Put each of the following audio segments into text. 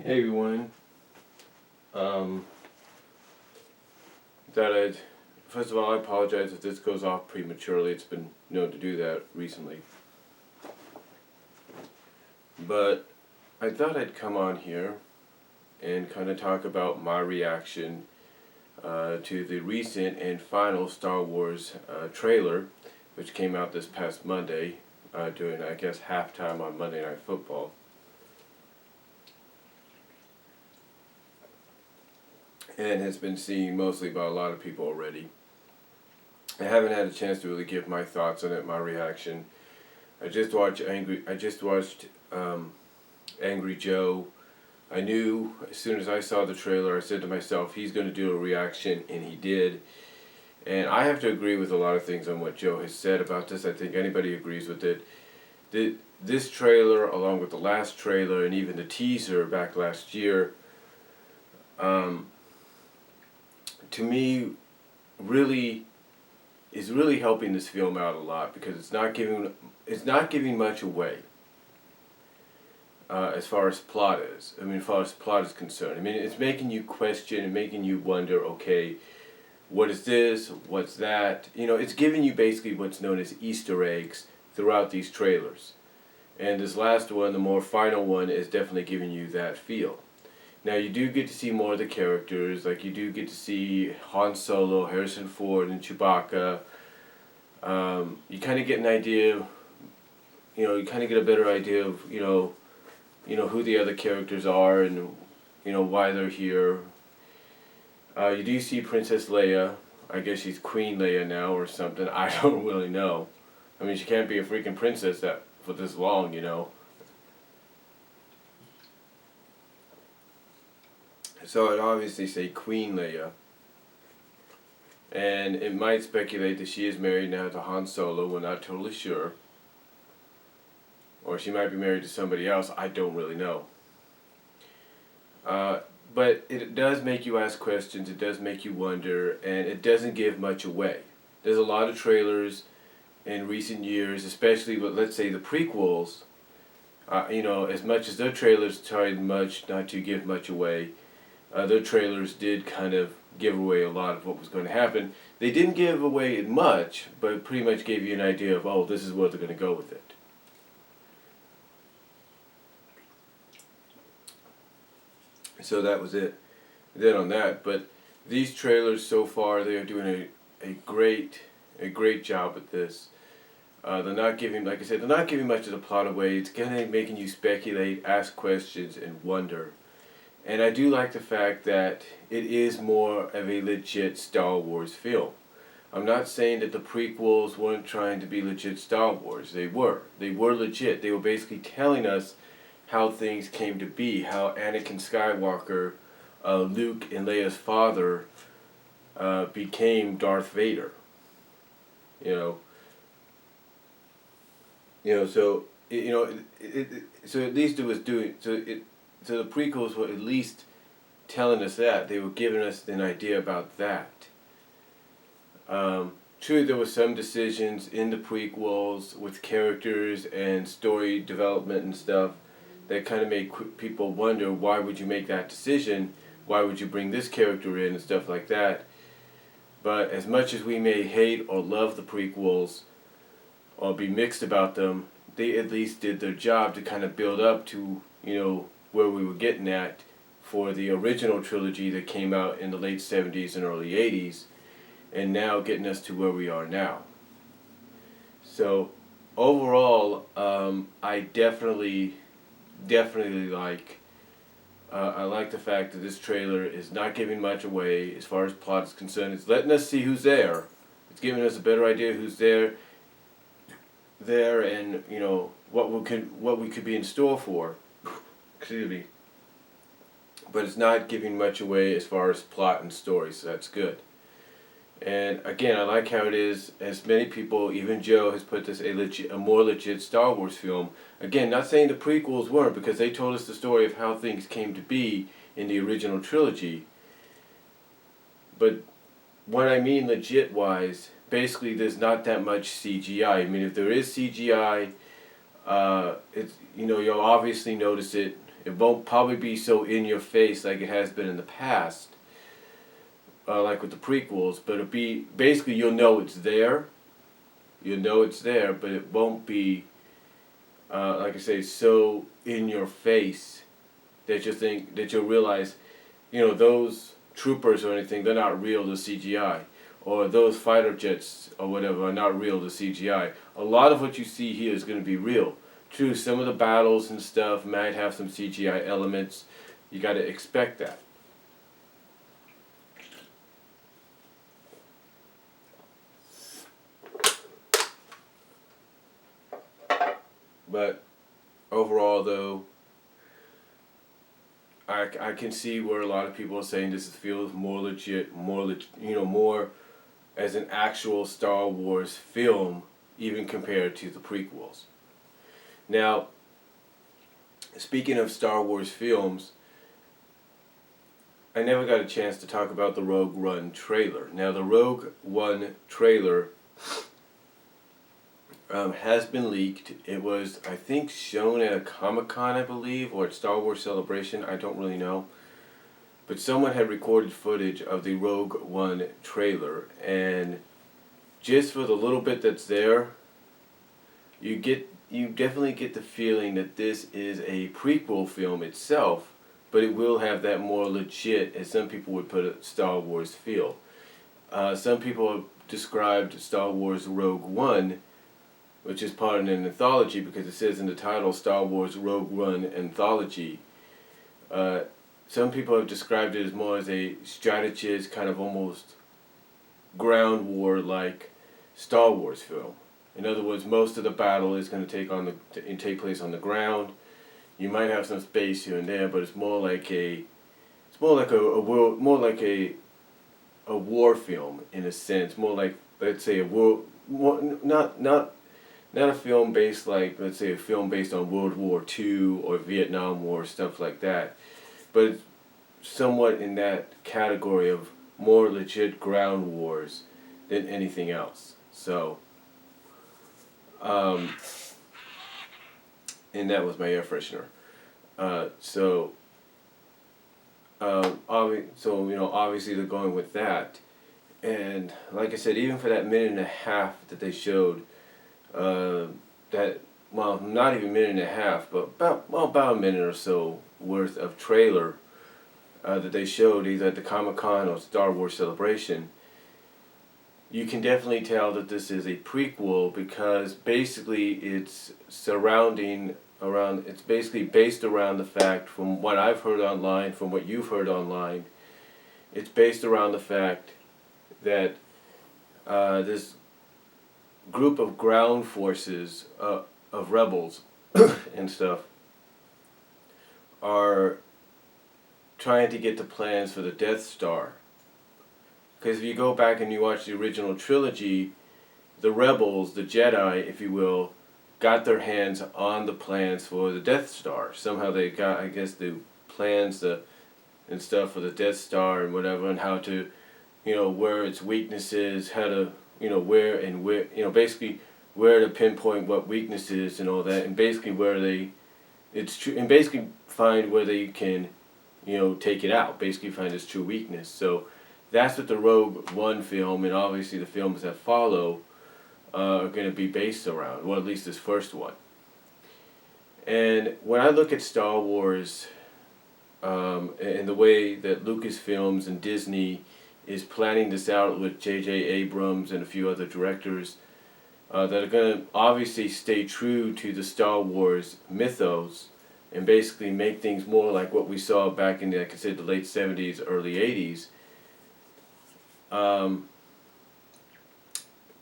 Hey everyone. Um, that I First of all, I apologize if this goes off prematurely. It's been known to do that recently. But I thought I'd come on here and kind of talk about my reaction to the recent and final Star Wars trailer, which came out this past Monday during, I guess, halftime on Monday Night Football. And has been seen mostly by a lot of people already. I haven't had a chance to really give my thoughts on it, my reaction. I just watched Angry Joe. I knew as soon as I saw the trailer, I said to myself, he's going to do a reaction, and he did. And I have to agree with a lot of things on what Joe has said about this. I think anybody agrees with it. This trailer, along with the last trailer and even the teaser back last year, to me, really is really helping this film out a lot because it's not giving much away as far as plot is. I mean, as far as plot is concerned. I mean, it's making you question and making you wonder. Okay, what is this? What's that? You know, it's giving you basically what's known as Easter eggs throughout these trailers. And this last one, the more final one, is definitely giving you that feel. Now you do get to see more of the characters, like you do get to see Han Solo, Harrison Ford, and Chewbacca. You kind of get an idea, you kind of get a better idea of, who the other characters are and, why they're here. You do see Princess Leia. I guess she's Queen Leia now or something. I don't really know. I mean, she can't be a freaking princess for this long. So it obviously say Queen Leia. And it might speculate that she is married now to Han Solo. We're not totally sure. Or she might be married to somebody else. I don't really know. But it does make you ask questions. It does make you wonder. And it doesn't give much away. There's a lot of trailers in recent years, especially with, let's say, the prequels. As much as their trailers tried much not to give much away, their trailers did kind of give away a lot of what was going to happen. They didn't give away much, but pretty much gave you an idea of, oh, this is where they're going to go with it. So that was it. Then on that, but these trailers so far, they are doing a great job with this. They're not giving, like I said, they're not giving much of the plot away. It's kind of making you speculate, ask questions, and wonder. And I do like the fact that it is more of a legit Star Wars film. I'm not saying that the prequels weren't trying to be legit Star Wars. They were. They were legit. They were basically telling us how things came to be, how Anakin Skywalker, Luke and Leia's father, became Darth Vader. So so at least it was doing so the prequels were at least telling us that. They were giving us an idea about that. True, there were some decisions in the prequels with characters and story development and stuff that kind of made people wonder, why would you make that decision? Why would you bring this character in and stuff like that? But as much as we may hate or love the prequels or be mixed about them, they at least did their job to kind of build up to, where we were getting at for the original trilogy that came out in the late 70s and early 80s, and now getting us to where we are now. So overall, I definitely like, I like the fact that this trailer is not giving much away as far as plot is concerned. It's letting us see who's there. It's giving us a better idea who's there, and what we could be in store for. Excuse me. But it's not giving much away as far as plot and story, so that's good. And again, I like how it is, as many people, even Joe, has put this a more legit Star Wars film. Again, not saying the prequels weren't, because they told us the story of how things came to be in the original trilogy. But what I mean legit-wise, basically there's not that much CGI. I mean, if there is CGI, it's, you'll obviously notice it It won't probably be so in your face like it has been in the past, like with the prequels, but it'll be, basically you'll know it's there. You'll know it's there, but it won't be, like I say, so in your face that you'll realize, those troopers or anything, they're not real to CGI. Or those fighter jets or whatever are not real to CGI. A lot of what you see here is going to be real. True, some of the battles and stuff might have some CGI elements. You got to expect that. But overall, though, I can see where a lot of people are saying this feels more legit, more as an actual Star Wars film, even compared to the prequels. Now, speaking of Star Wars films, I never got a chance to talk about the Rogue One trailer. Now, the Rogue One trailer has been leaked. It was, I think, shown at a Comic-Con, I believe, or at Star Wars Celebration. I don't really know. But someone had recorded footage of the Rogue One trailer, and just for the little bit that's there, you definitely get the feeling that this is a prequel film itself, but it will have that more legit, as some people would put it, Star Wars feel. Some people have described Star Wars Rogue One, which is part of an anthology because it says in the title Star Wars Rogue One Anthology. Some people have described it as more as a strategist, kind of almost ground war like Star Wars film. In other words, most of the battle is going to take place on the ground. You might have some space here and there, but it's more like a war film in a sense. More like, let's say, not a film based like, let's say, a film based on World War II or Vietnam War, stuff like that. But it's somewhat in that category of more legit ground wars than anything else. So, and that was my air freshener. Obviously they're going with that. And like I said, even for that minute and a half that they showed, not even a minute and a half, but about a minute or so worth of trailer that they showed either at the Comic-Con or Star Wars Celebration, you can definitely tell that this is a prequel because basically it's basically based around the fact, from what I've heard online, from what you've heard online, it's based around the fact that this group of ground forces of rebels and stuff are trying to get the plans for the Death Star. Because if you go back and you watch the original trilogy, the rebels, the Jedi, if you will, got their hands on the plans for the Death Star. Somehow they got, I guess, the plans and stuff for the Death Star and whatever, and how to, where its weaknesses, how to, basically where to pinpoint what weaknesses and all that, and basically basically find where they can, take it out, basically find its true weakness. So that's what the Rogue One film, and obviously the films that follow, are going to be based around, well, at least this first one. And when I look at Star Wars, and the way that Lucasfilms and Disney is planning this out with J.J. Abrams and a few other directors that are going to obviously stay true to the Star Wars mythos and basically make things more like what we saw back in, like I said, the late 70s, early 80s.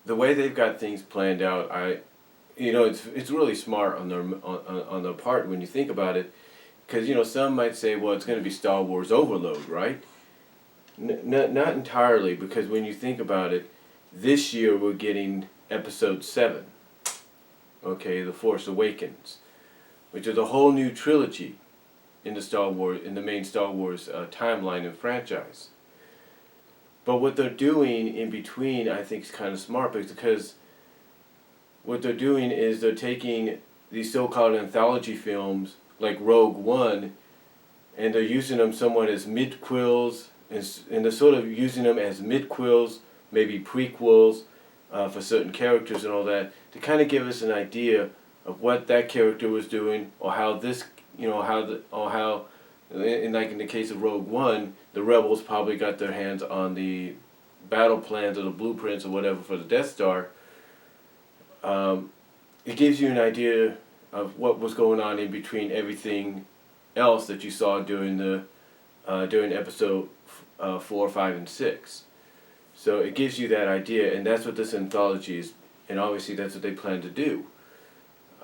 The way they've got things planned out, it's really smart on their part when you think about it, because some might say, well, it's going to be Star Wars overload, right? Not entirely, because when you think about it, this year we're getting Episode 7, okay, The Force Awakens, which is a whole new trilogy in the main Star Wars timeline and franchise. But what they're doing in between, I think, is kind of smart, because what they're doing is they're taking these so-called anthology films like Rogue One, and they're using them somewhat as mid-quills, and they're sort of using them as mid-quills, maybe prequels for certain characters and all that, to kind of give us an idea of what that character was doing, or how this, like in the case of Rogue One, the rebels probably got their hands on the battle plans or the blueprints or whatever for the Death Star. It gives you an idea of what was going on in between everything else that you saw during episode 4, 5, and 6. So it gives you that idea, and that's what this anthology is, and obviously that's what they plan to do.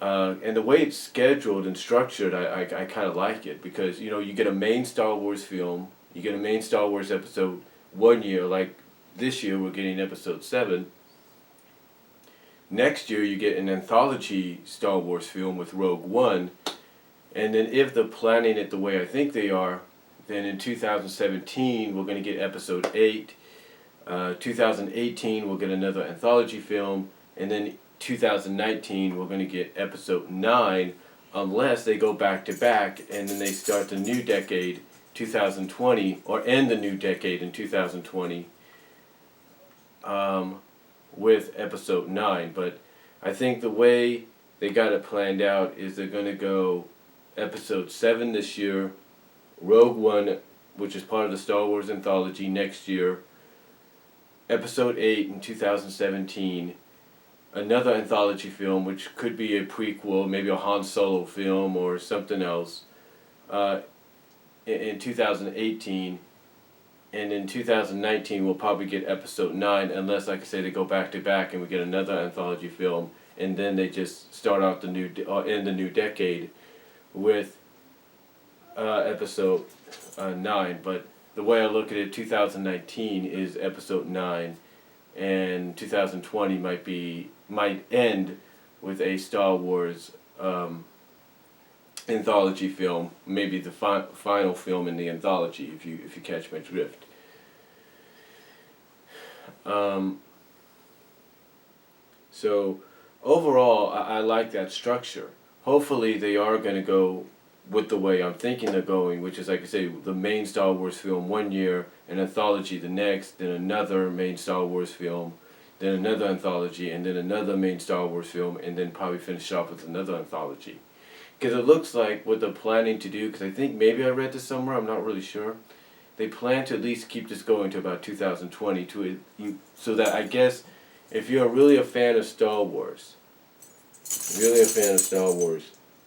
And the way it's scheduled and structured, I kind of like it, because you get a main Star Wars film, you get a main Star Wars episode 1 year, like this year we're getting episode 7. Next year you get an anthology Star Wars film with Rogue One, and then if they're planning it the way I think they are, then in 2017 we're going to get episode 8, 2018 we'll get another anthology film, and then 2019 we're going to get episode 9, unless they go back to back and then they start the new decade 2020, or end the new decade in 2020 with episode 9. But I think the way they got it planned out is they're going to go episode 7 this year, Rogue One, which is part of the Star Wars anthology, next year, episode 8 in 2017, another anthology film, which could be a prequel, maybe a Han Solo film or something else, in 2018, and in 2019 we'll probably get episode 9, unless, like I say, they go back to back and we get another anthology film, and then they just start out the new end the new decade with episode 9. But the way I look at it, 2019 is episode 9, and 2020 might end with a Star Wars anthology film, maybe the final film in the anthology, if you catch my drift. So overall, I like that structure. Hopefully they are going to go with the way I'm thinking they're going, which is, like I say, the main Star Wars film 1 year, an anthology the next, then another main Star Wars film, then another anthology, and then another main Star Wars film, and then probably finish off with another anthology. Because it looks like what they're planning to do, because I think maybe I read this somewhere, I'm not really sure, they plan to at least keep this going to about 2020, so that, I guess, if you're really a fan of Star Wars,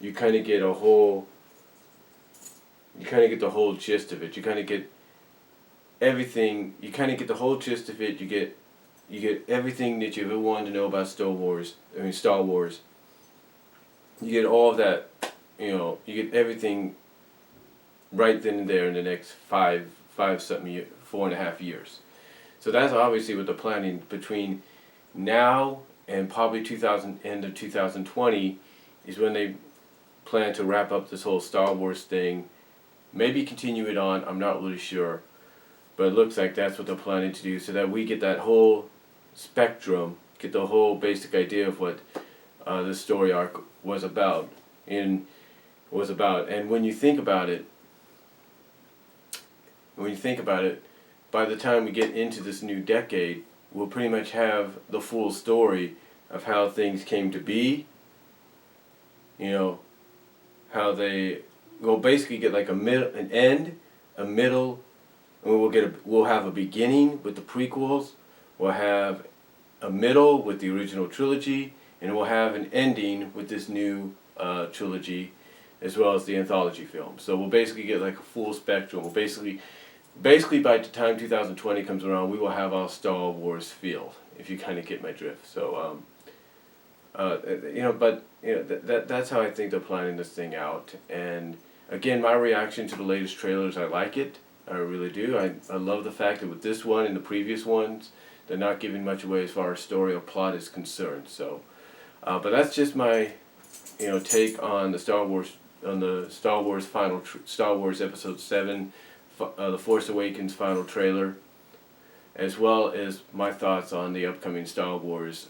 you kind of get the whole gist of it. You kind of get everything. You kind of get the whole gist of it. You get everything that you ever wanted to know about Star Wars. You get all of that. You get everything right then and there in the next 4.5 years. So that's obviously what they're planning between now and probably end of 2020 is when they plan to wrap up this whole Star Wars thing. Maybe continue it on, I'm not really sure. But it looks like that's what they're planning to do, so that we get that whole spectrum, get the whole basic idea of what this story arc was about. And when you think about it, by the time we get into this new decade, we'll pretty much have the full story of how things came to be. How we'll basically get like an end, a middle, and we'll have a beginning with the prequels. We'll have a middle with the original trilogy, and we'll have an ending with this new trilogy, as well as the anthology film. So we'll basically get like a full spectrum. We'll basically by the time 2020 comes around, we will have our Star Wars feel, if you kind of get my drift. So that's how I think they're planning this thing out. And again, my reaction to the latest trailers, I like it. I really do. I love the fact that with this one and the previous ones, they're not giving much away as far as story or plot is concerned. So, but that's just my, take on the Star Wars Star Wars Episode 7, The Force Awakens final trailer, as well as my thoughts on the upcoming Star Wars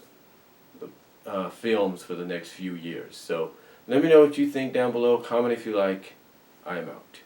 films for the next few years. So Let me know what you think down below. Comment if you like. I am out.